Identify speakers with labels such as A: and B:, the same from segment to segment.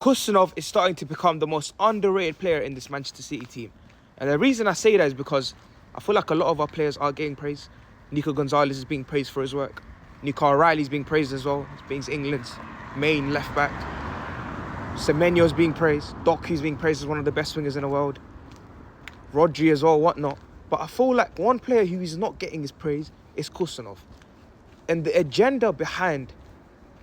A: Khusanov is starting to become the most underrated player in this Manchester City team. And the reason I say that is because I feel like a lot of our players are getting praise. Nico Gonzalez is being praised for his work. Nico O'Reilly is being praised as well. He's being England's main left back. Semenyo is being praised. Doku is being praised as one of the best wingers in the world. Rodri as well, whatnot. But I feel like one player who is not getting his praise is Khusanov. And the agenda behind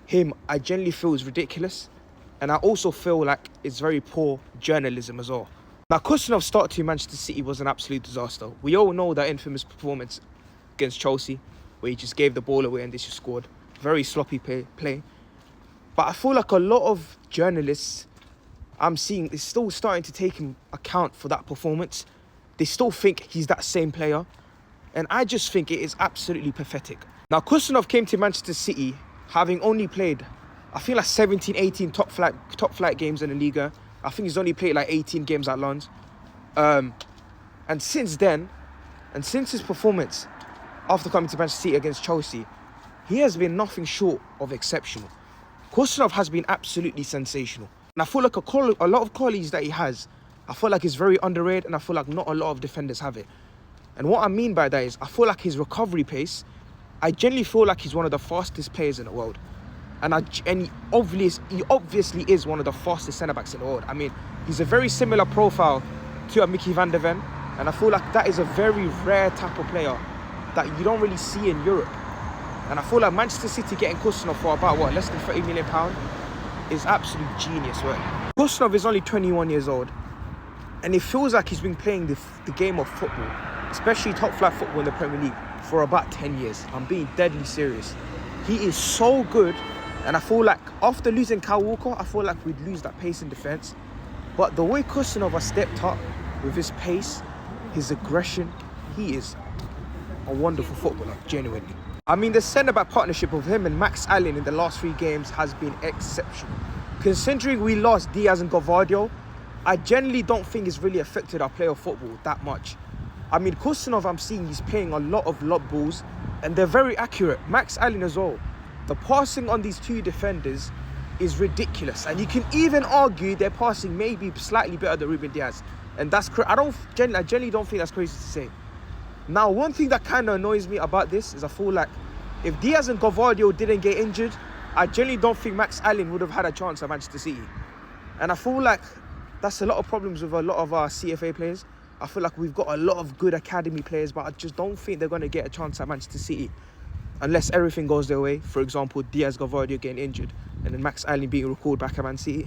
A: him, I generally feel is ridiculous. And I also feel like it's very poor journalism as well. Now, Khusanov's start to Manchester City was an absolute disaster. We all know that infamous performance against Chelsea, where he just gave the ball away and they just scored. Very sloppy play. But I feel like a lot of journalists I'm seeing is still starting to take into account for that performance. They still think he's that same player. And I just think it is absolutely pathetic. Now, Khusanov came to Manchester City having only played, I feel like 17, 18 top flight games in the Liga. I think he's only played like 18 games at Lens. And since then, and since his performance after coming to Manchester City against Chelsea, he has been nothing short of exceptional. Khusanov has been absolutely sensational. And I feel like a lot of qualities that he has, I feel like he's very underrated, and I feel like not a lot of defenders have it. And what I mean by that is, I feel like his recovery pace, I genuinely feel like he's one of the fastest players in the world. And he obviously is one of the fastest centre-backs in the world. I mean, he's a very similar profile to a Mickey van der Ven. And I feel like that is a very rare type of player that you don't really see in Europe. And I feel like Manchester City getting Khusanov for about, less than £30 million is absolute genius work. Khusanov is only 21 years old. And it feels like he's been playing the game of football, especially top-flight football in the Premier League, for about 10 years. I'm being deadly serious. He is so good. And I feel like after losing Kyle Walker, I feel like we'd lose that pace in defence. But the way Khusanov has stepped up with his pace, his aggression, he is a wonderful footballer, genuinely. I mean, the centre-back partnership of him and Max Allen in the last 3 games has been exceptional. Considering we lost Diaz and Gvardiol, I generally don't think it's really affected our play of football that much. I mean, Khusanov, I'm seeing he's playing a lot of lob balls, and they're very accurate. Max Allen as well. The passing on these 2 defenders is ridiculous. And you can even argue their passing may be slightly better than Ruben Diaz. And that's I generally don't think that's crazy to say. Now, one thing that kind of annoys me about this is I feel like if Diaz and Gvardiol didn't get injured, I generally don't think Max Allen would have had a chance at Manchester City. And I feel like that's a lot of problems with a lot of our CFA players. I feel like we've got a lot of good academy players, but I just don't think they're going to get a chance at Manchester City unless everything goes their way. For example, Diaz, Gvardiol getting injured and then Max Allen being recalled back at Man City.